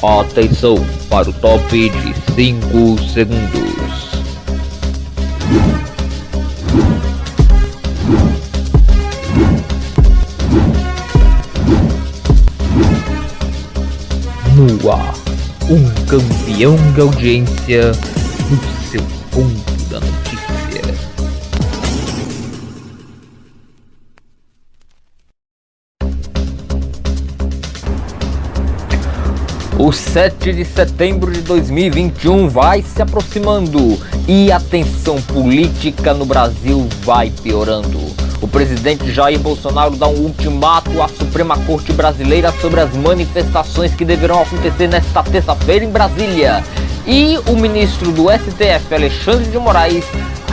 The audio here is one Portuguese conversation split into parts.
Atenção para o top de 5 segundos. No ar, um campeão de audiência no seu ponto da notícia. O 7 de setembro de 2021 vai se aproximando e a tensão política no Brasil vai piorando. O presidente Jair Bolsonaro dá um ultimato à Suprema Corte Brasileira sobre as manifestações que deverão acontecer nesta terça-feira em Brasília. E o ministro do STF, Alexandre de Moraes,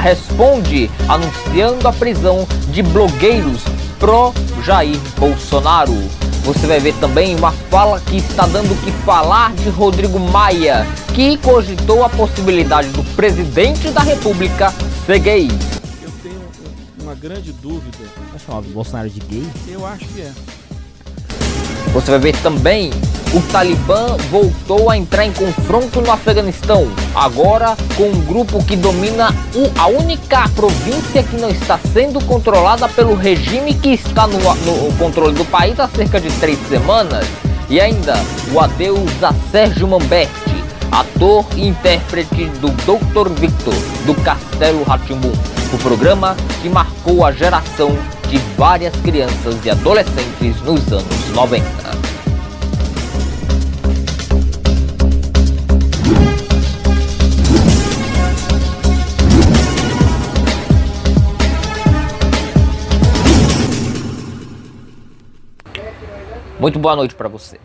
responde anunciando a prisão de blogueiros pró-Jair Bolsonaro. Você vai ver também uma fala que está dando o que falar de Rodrigo Maia, que cogitou a possibilidade do presidente da República ser gay. Eu tenho uma grande dúvida. Vai chamar o Bolsonaro de gay? Eu acho que é. Você vai ver também o Talibã voltou a entrar em confronto no Afeganistão, agora com um grupo que domina a única província que não está sendo controlada pelo regime que está no controle do país há cerca de 3 semanas. E ainda o adeus a Sérgio Manberti, ator e intérprete do Dr. Victor, do Castelo Rá-Tim-Bum, o programa que marcou a geração de várias crianças e adolescentes nos anos 90. Muito boa noite para você.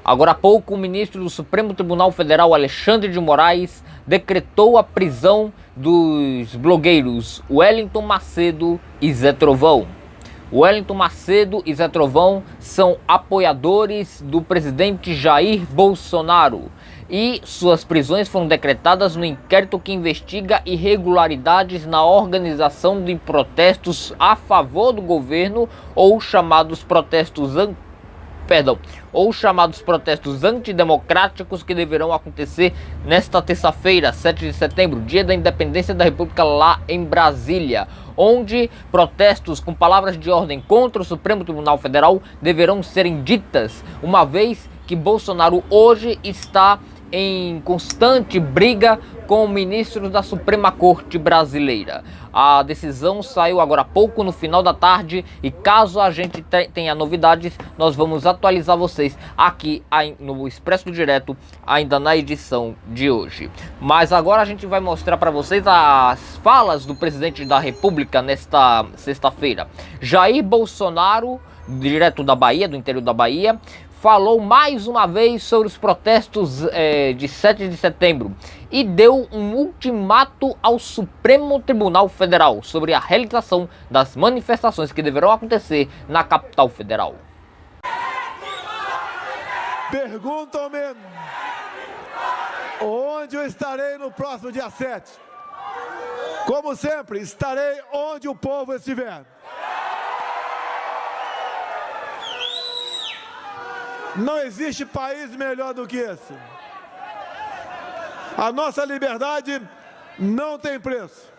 Agora há pouco, o ministro do Supremo Tribunal Federal, Alexandre de Moraes, decretou a prisão dos blogueiros Wellington Macedo e Zé Trovão. Wellington Macedo e Zé Trovão são apoiadores do presidente Jair Bolsonaro e suas prisões foram decretadas no inquérito que investiga irregularidades na organização de protestos a favor do governo ou chamados protestos antidemocráticos que deverão acontecer nesta terça-feira, 7 de setembro, dia da independência da República, lá em Brasília, onde protestos com palavras de ordem contra o Supremo Tribunal Federal deverão serem ditas, uma vez que Bolsonaro hoje está em constante briga com o ministro da Suprema Corte Brasileira. A decisão saiu agora há pouco, no final da tarde, e caso a gente tenha novidades, nós vamos atualizar vocês aqui no Expresso Direto, ainda na edição de hoje. Mas agora a gente vai mostrar para vocês as falas do presidente da República nesta sexta-feira. Jair Bolsonaro, direto da Bahia, do interior da Bahia, falou mais uma vez sobre os protestos de 7 de setembro e deu um ultimato ao Supremo Tribunal Federal sobre a realização das manifestações que deverão acontecer na capital federal. Perguntam-me onde eu estarei no próximo dia 7. Como sempre, estarei onde o povo estiver. Não existe país melhor do que esse. A nossa liberdade não tem preço.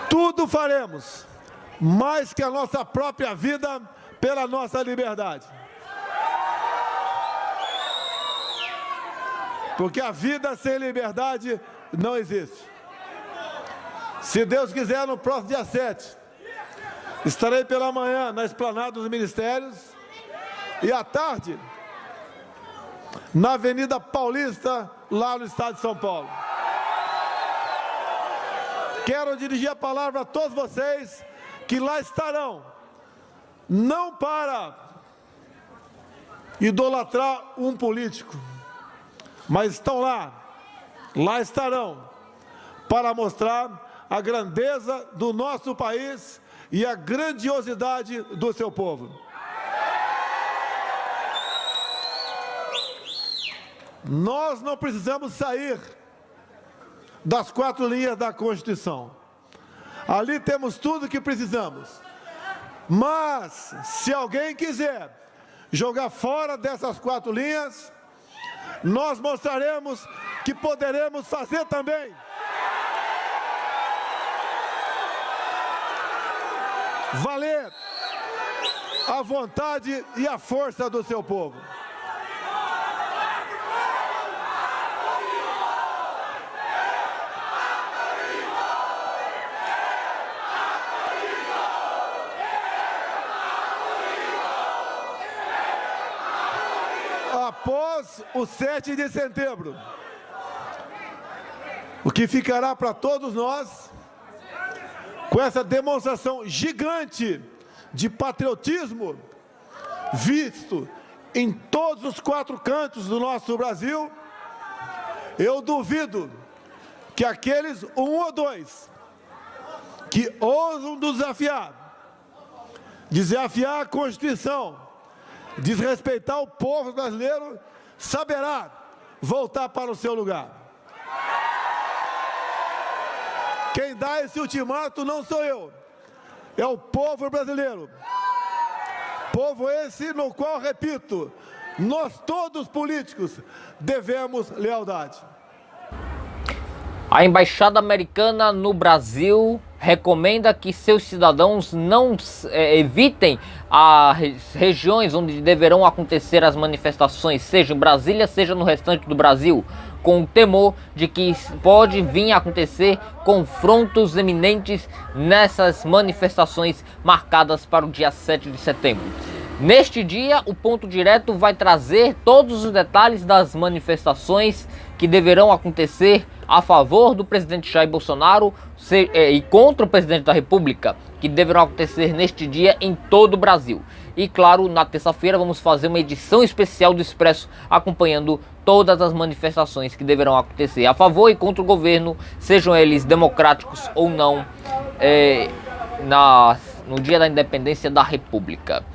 Tudo faremos, mais que a nossa própria vida, pela nossa liberdade. Porque a vida sem liberdade não existe. Se Deus quiser, no próximo dia 7, estarei pela manhã na esplanada dos ministérios e à tarde na Avenida Paulista, lá no estado de São Paulo. Quero dirigir a palavra a todos vocês que lá estarão, não para idolatrar um político, mas estão lá estarão para mostrar a grandeza do nosso país e a grandiosidade do seu povo. Nós não precisamos sair das 4 linhas da Constituição. Ali temos tudo o que precisamos. Mas, se alguém quiser jogar fora dessas 4 linhas, nós mostraremos que poderemos fazer também. Valer a vontade e a força do seu povo. Após o 7 de setembro, o que ficará para todos nós, com essa demonstração gigante de patriotismo, visto em todos os 4 cantos do nosso Brasil, eu duvido que aqueles 1 ou 2 que ousam desafiar a Constituição, desrespeitar o povo brasileiro, saberá voltar para o seu lugar. Quem dá esse ultimato não sou eu, é o povo brasileiro. Povo esse no qual, repito, nós todos políticos devemos lealdade. A Embaixada Americana no Brasil recomenda que seus cidadãos não evitem as regiões onde deverão acontecer as manifestações, seja em Brasília, seja no restante do Brasil, com o temor de que pode vir a acontecer confrontos eminentes nessas manifestações marcadas para o dia 7 de setembro. Neste dia, o Ponto Direto vai trazer todos os detalhes das manifestações que deverão acontecer a favor do presidente Jair Bolsonaro e contra o presidente da República, que deverão acontecer neste dia em todo o Brasil. E claro, na terça-feira vamos fazer uma edição especial do Expresso acompanhando todas as manifestações que deverão acontecer a favor e contra o governo, sejam eles democráticos ou não, no dia da independência da República.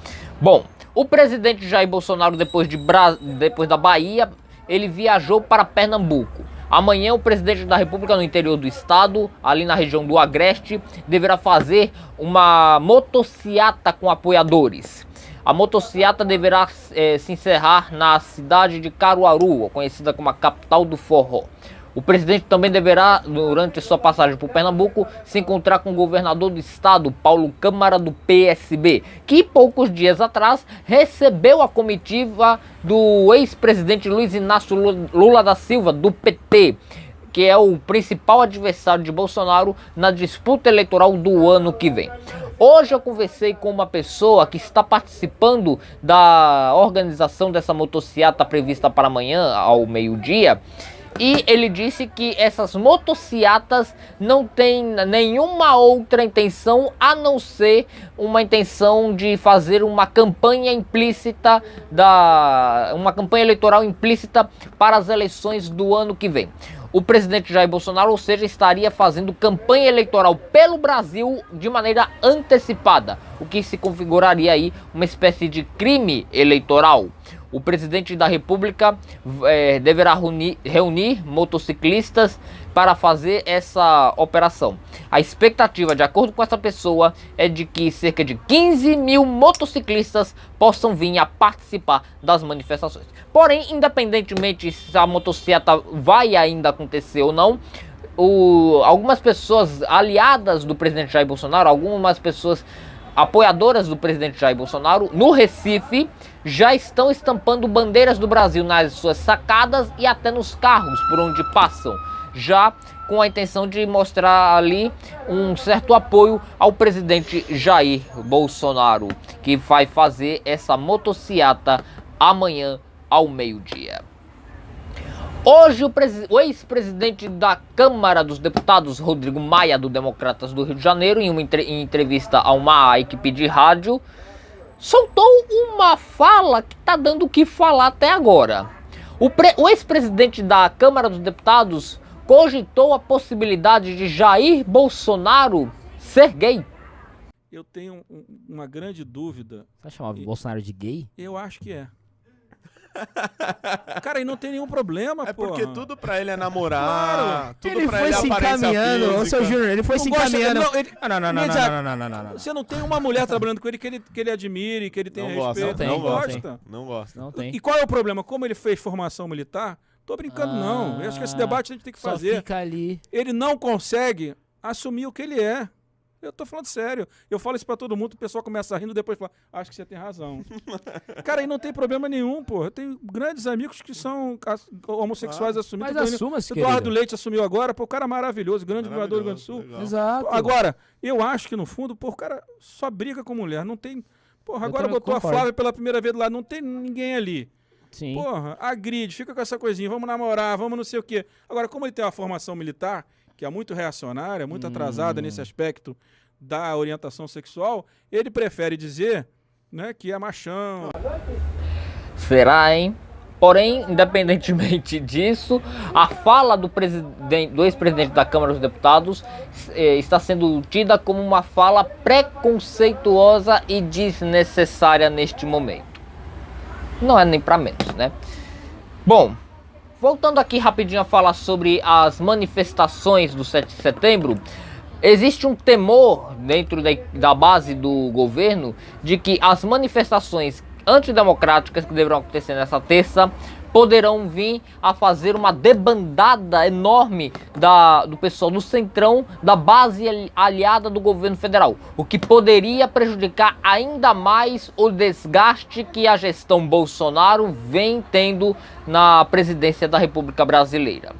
Bom, o presidente Jair Bolsonaro, depois da Bahia, ele viajou para Pernambuco. Amanhã o presidente da República no interior do estado, ali na região do Agreste, deverá fazer uma motociata com apoiadores. A motociata deverá se encerrar na cidade de Caruaru, conhecida como a capital do forró. O presidente também deverá, durante sua passagem por Pernambuco, se encontrar com o governador do estado, Paulo Câmara, do PSB, que poucos dias atrás recebeu a comitiva do ex-presidente Luiz Inácio Lula da Silva, do PT, que é o principal adversário de Bolsonaro na disputa eleitoral do ano que vem. Hoje eu conversei com uma pessoa que está participando da organização dessa motociata prevista para amanhã, ao meio-dia, e ele disse que essas motociatas não têm nenhuma outra intenção a não ser uma intenção de fazer uma campanha implícita, uma campanha eleitoral implícita para as eleições do ano que vem. O presidente Jair Bolsonaro, ou seja, estaria fazendo campanha eleitoral pelo Brasil de maneira antecipada, o que se configuraria aí uma espécie de crime eleitoral. O presidente da República deverá reunir motociclistas para fazer essa operação. A expectativa, de acordo com essa pessoa, é de que cerca de 15 mil motociclistas possam vir a participar das manifestações. Porém, independentemente se a motociata vai ainda acontecer ou não, algumas pessoas aliadas do presidente Jair Bolsonaro, algumas pessoas apoiadoras do presidente Jair Bolsonaro, no Recife, já estão estampando bandeiras do Brasil nas suas sacadas e até nos carros por onde passam, já com a intenção de mostrar ali um certo apoio ao presidente Jair Bolsonaro, que vai fazer essa motociata amanhã ao meio-dia. Hoje o ex-presidente da Câmara dos Deputados, Rodrigo Maia, do Democratas do Rio de Janeiro, em uma entrevista a uma equipe de rádio, soltou uma fala que está dando o que falar até agora. O ex-presidente da Câmara dos Deputados cogitou a possibilidade de Jair Bolsonaro ser gay. Eu tenho uma grande dúvida. Você vai chamar o Bolsonaro de gay? Eu acho que é. Cara, e não tem nenhum problema, É porque porra. tudo pra ele é namorar, Claro. tudo Ele pra foi ele é se aparência encaminhando, ô, física. seu Júnior, ele foi Não se gosta- encaminhando. não. Você não tem uma mulher trabalhando com ele que ele admire, que ele tenha Não gosta, respeito. não Não gosta. gosta. Não gosta. Não tem. E qual é o problema? Como ele fez formação militar, tô brincando, não. Eu acho que esse debate a gente tem que Só fazer. fica ali. Ele não consegue assumir o que ele é. Eu tô falando sério. Eu falo isso pra todo mundo, o pessoal começa rindo, depois fala, acho que você tem razão. Cara, aí não tem problema nenhum, pô. Eu tenho grandes amigos que são homossexuais assumidos. Mas assuma-se, Eduardo querido. Leite assumiu agora, pô, o cara maravilhoso, grande governador do Rio Grande do Sul. Legal. Exato. Agora, eu acho que no fundo, pô, o cara só briga com mulher. Não tem. Porra, agora também botou concordo. a Flávia pela primeira vez lá, não tem ninguém ali. Sim. Porra, agride, fica com essa coisinha, vamos namorar, vamos não sei o quê. Agora, como ele tem uma formação militar, que é muito reacionária, muito atrasada nesse aspecto da orientação sexual, ele prefere dizer, né, que é machão. Será, hein? Porém, independentemente disso, a fala do ex-presidente da Câmara dos Deputados está sendo tida como uma fala preconceituosa e desnecessária neste momento. Não é nem para menos, né? Bom, voltando aqui rapidinho a falar sobre as manifestações do 7 de setembro, existe um temor dentro da base do governo de que as manifestações antidemocráticas que deverão acontecer nessa terça poderão vir a fazer uma debandada enorme do pessoal do Centrão, da base aliada do governo federal, o que poderia prejudicar ainda mais o desgaste que a gestão Bolsonaro vem tendo na presidência da República Brasileira.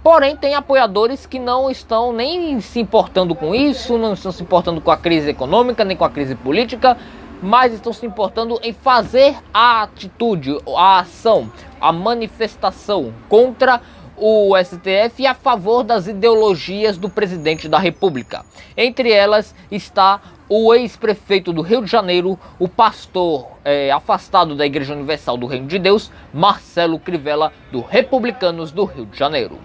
Porém, tem apoiadores que não estão nem se importando com isso, não estão se importando com a crise econômica, nem com a crise política, mas estão se importando em fazer a atitude, a ação, a manifestação contra o STF e a favor das ideologias do presidente da República. Entre elas está o ex-prefeito do Rio de Janeiro, o pastor afastado da Igreja Universal do Reino de Deus, Marcelo Crivella, do Republicanos do Rio de Janeiro.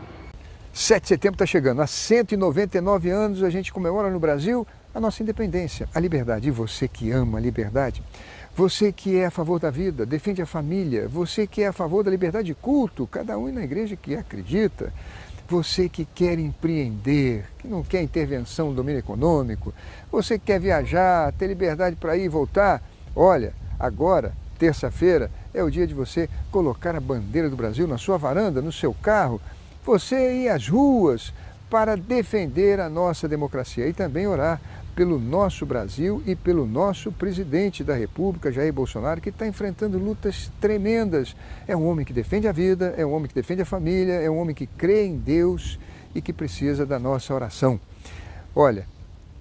7 de setembro está chegando. Há 199 anos a gente comemora no Brasil a nossa independência, a liberdade. E você que ama a liberdade, você que é a favor da vida, defende a família, você que é a favor da liberdade de culto, cada um na igreja que acredita, você que quer empreender, que não quer intervenção no domínio econômico, você que quer viajar, ter liberdade para ir e voltar, olha, agora, terça-feira, é o dia de você colocar a bandeira do Brasil na sua varanda, no seu carro, você ir às ruas para defender a nossa democracia e também orar pelo nosso Brasil e pelo nosso presidente da República, Jair Bolsonaro, que está enfrentando lutas tremendas. É um homem que defende a vida, é um homem que defende a família, é um homem que crê em Deus e que precisa da nossa oração. Olha,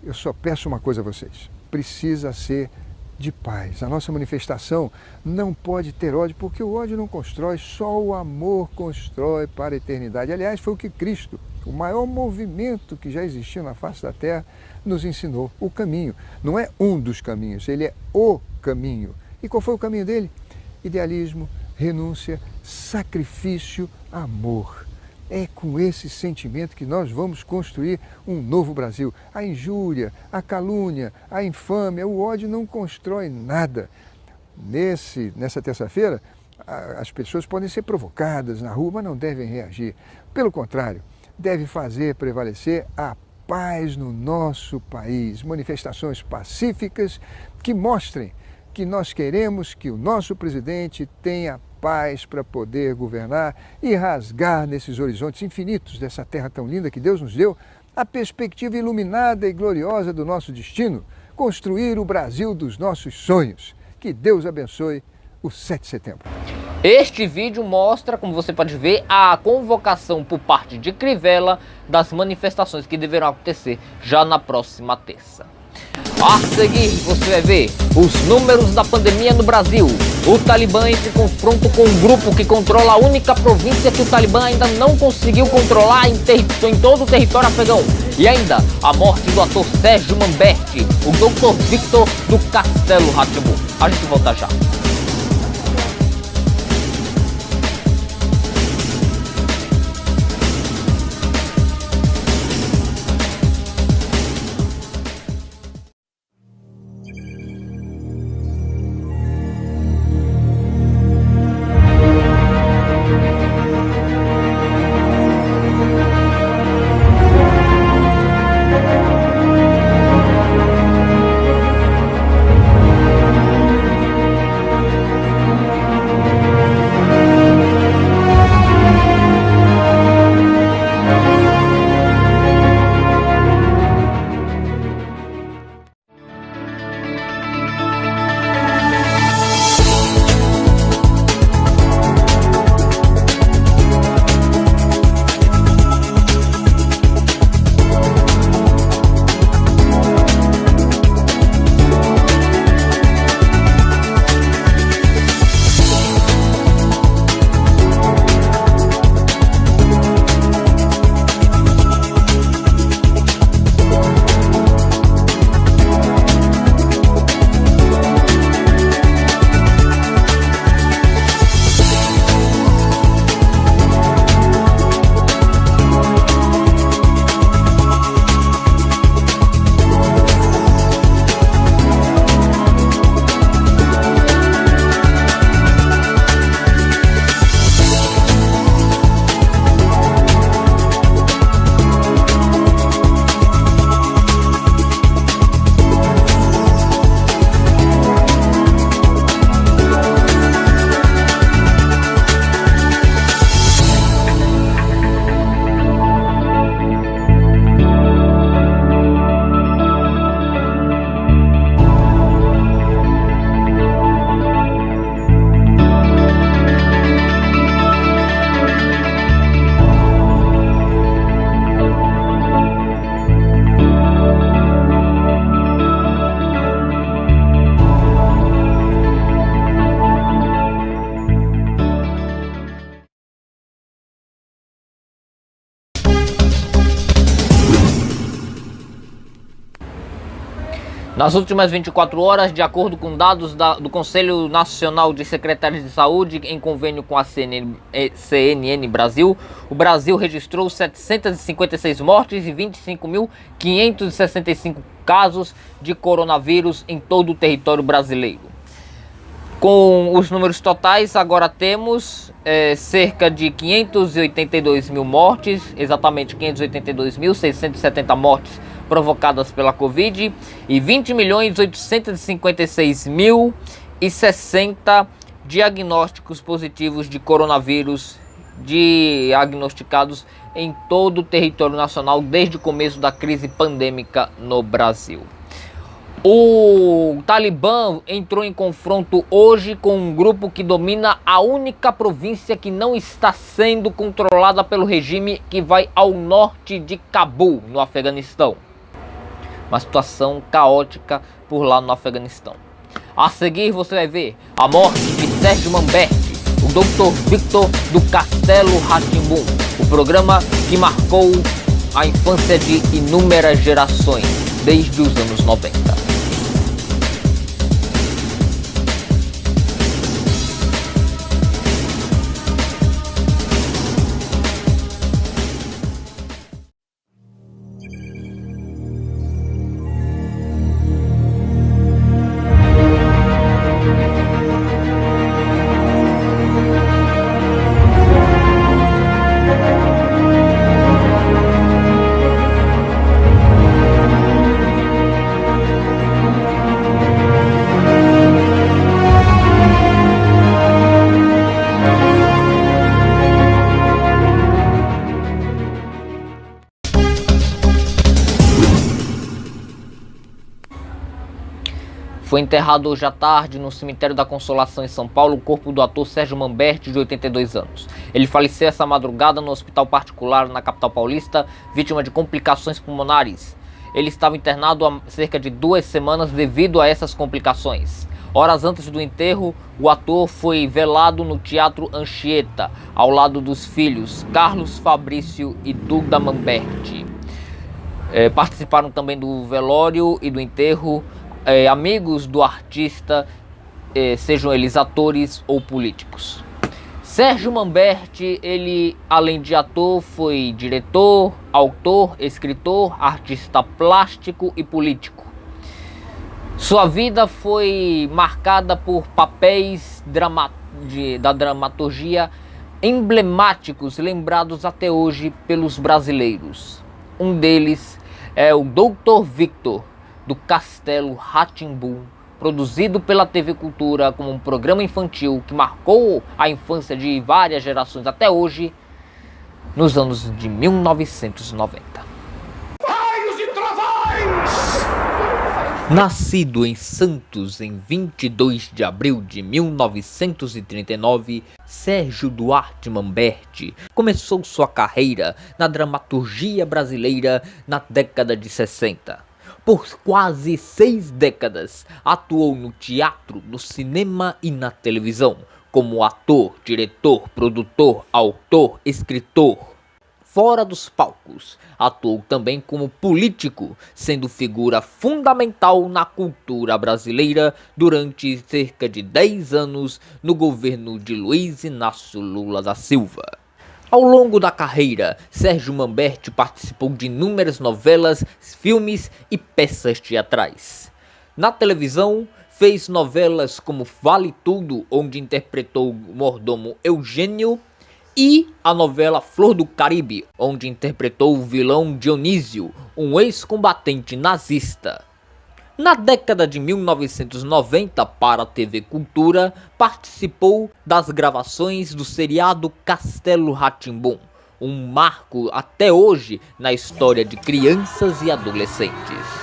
eu só peço uma coisa a vocês, precisa ser de paz. A nossa manifestação não pode ter ódio, porque o ódio não constrói, só o amor constrói para a eternidade. Aliás, foi o que Cristo, o maior movimento que já existiu na face da Terra, nos ensinou. O caminho. Não é um dos caminhos, ele é o caminho. E qual foi o caminho dele? Idealismo, renúncia, sacrifício, amor. É com esse sentimento que nós vamos construir um novo Brasil. A injúria, a calúnia, a infâmia, o ódio não constrói nada. Nessa terça-feira, as pessoas podem ser provocadas na rua, mas não devem reagir. Pelo contrário, deve fazer prevalecer a paz no nosso país. Manifestações pacíficas que mostrem que nós queremos que o nosso presidente tenha paz para poder governar e rasgar nesses horizontes infinitos dessa terra tão linda que Deus nos deu, a perspectiva iluminada e gloriosa do nosso destino, construir o Brasil dos nossos sonhos. Que Deus abençoe o 7 de setembro. Este vídeo mostra, como você pode ver, a convocação por parte de Crivella das manifestações que deverão acontecer já na próxima terça. A seguir, você vai ver os números da pandemia no Brasil. O Talibã entra em confronto com um grupo que controla a única província que o Talibã ainda não conseguiu controlar em todo o território afegão. E ainda, a morte do ator Sérgio Manberti, o Dr. Victor do Castelo Rá-Tim-Bum. A gente volta já. Nas últimas 24 horas, de acordo com dados do Conselho Nacional de Secretários de Saúde, em convênio com a CNN Brasil, o Brasil registrou 756 mortes e 25.565 casos de coronavírus em todo o território brasileiro. Com os números totais, agora temos cerca de 582 mil mortes, exatamente 582.670 mortes provocadas pela Covid e 20.856.060 diagnósticos positivos de coronavírus diagnosticados em todo o território nacional desde o começo da crise pandêmica no Brasil. O Talibã entrou em confronto hoje com um grupo que domina a única província que não está sendo controlada pelo regime, que vai ao norte de Cabul, no Afeganistão. Uma situação caótica por lá no Afeganistão. A seguir você vai ver a morte de Sérgio Manberti, o Dr. Victor do Castelo Rá-Tim-Bum, o programa que marcou a infância de inúmeras gerações desde os anos 90. Foi enterrado hoje à tarde no cemitério da Consolação em São Paulo o corpo do ator Sérgio Manberti, de 82 anos. Ele faleceu essa madrugada no hospital particular na capital paulista, vítima de complicações pulmonares. Ele estava internado há cerca de 2 semanas devido a essas complicações. Horas antes do enterro, o ator foi velado no Teatro Anchieta, ao lado dos filhos Carlos, Fabrício e Duda Manberti. Participaram também do velório e do enterro amigos do artista, sejam eles atores ou políticos. Sérgio Manberti, ele, além de ator, foi diretor, autor, escritor, artista plástico e político. Sua vida foi marcada por papéis da dramaturgia emblemáticos, lembrados até hoje pelos brasileiros. Um deles é o Dr. Victor do Castelo Rá-Tim-Bum, produzido pela TV Cultura como um programa infantil que marcou a infância de várias gerações até hoje, nos anos de 1990. Raios e trovões! Nascido em Santos em 22 de abril de 1939, Sérgio Duarte Manberti começou sua carreira na dramaturgia brasileira na década de 60. Por quase 6 décadas, atuou no teatro, no cinema e na televisão, como ator, diretor, produtor, autor, escritor. Fora dos palcos, atuou também como político, sendo figura fundamental na cultura brasileira durante cerca de 10 anos no governo de Luiz Inácio Lula da Silva. Ao longo da carreira, Sérgio Manberti participou de inúmeras novelas, filmes e peças teatrais. Na televisão, fez novelas como Vale Tudo, onde interpretou o mordomo Eugênio, e a novela Flor do Caribe, onde interpretou o vilão Dionísio, um ex-combatente nazista. Na década de 1990, para a TV Cultura, participou das gravações do seriado Castelo Rá-Tim-Bum, um marco até hoje na história de crianças e adolescentes.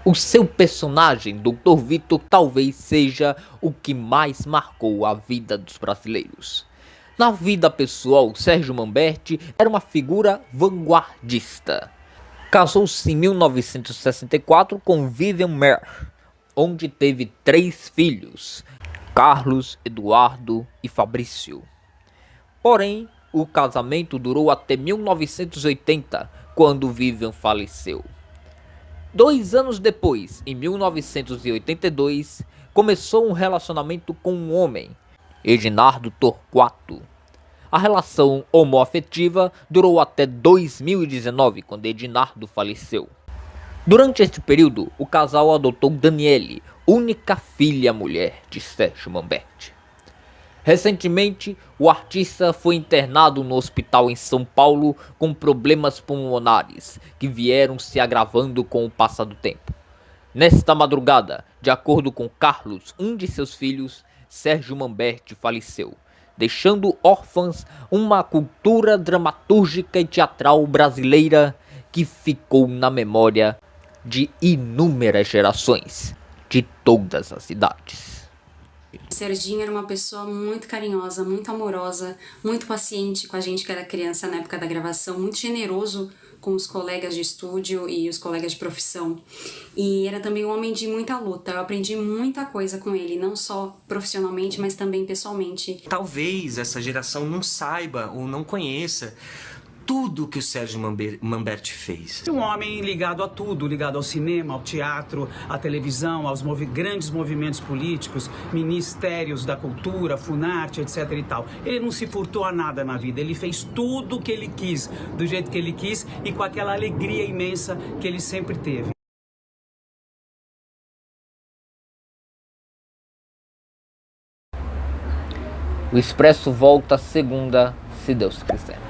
O seu personagem, Dr. Victor, talvez seja o que mais marcou a vida dos brasileiros. Na vida pessoal, Sérgio Manberti era uma figura vanguardista. Casou-se em 1964 com Vivian Maier, onde teve 3 filhos. Carlos, Eduardo e Fabrício. Porém, o casamento durou até 1980, quando Vivian faleceu. 2 anos depois, em 1982, começou um relacionamento com um homem, Ednardo Torquato. A relação homoafetiva durou até 2019, quando Ednardo faleceu. Durante este período, o casal adotou Daniele, única filha mulher de Sérgio Manberti. Recentemente, o artista foi internado no hospital em São Paulo com problemas pulmonares que vieram se agravando com o passar do tempo. Nesta madrugada, de acordo com Carlos, um de seus filhos, Sérgio Manberti faleceu, deixando órfãs uma cultura dramatúrgica e teatral brasileira que ficou na memória de inúmeras gerações de todas as idades. Serginho era uma pessoa muito carinhosa, muito amorosa, muito paciente com a gente que era criança na época da gravação, muito generoso com os colegas de estúdio e os colegas de profissão. E era também um homem de muita luta. Eu aprendi muita coisa com ele, não só profissionalmente, mas também pessoalmente. Talvez essa geração não saiba ou não conheça tudo que o Sérgio Manberti fez. Um homem ligado a tudo, ligado ao cinema, ao teatro, à televisão, aos grandes movimentos políticos, ministérios da cultura, Funarte, etc. e tal. Ele não se furtou a nada na vida, ele fez tudo o que ele quis, do jeito que ele quis e com aquela alegria imensa que ele sempre teve. O Expresso volta segunda, se Deus quiser.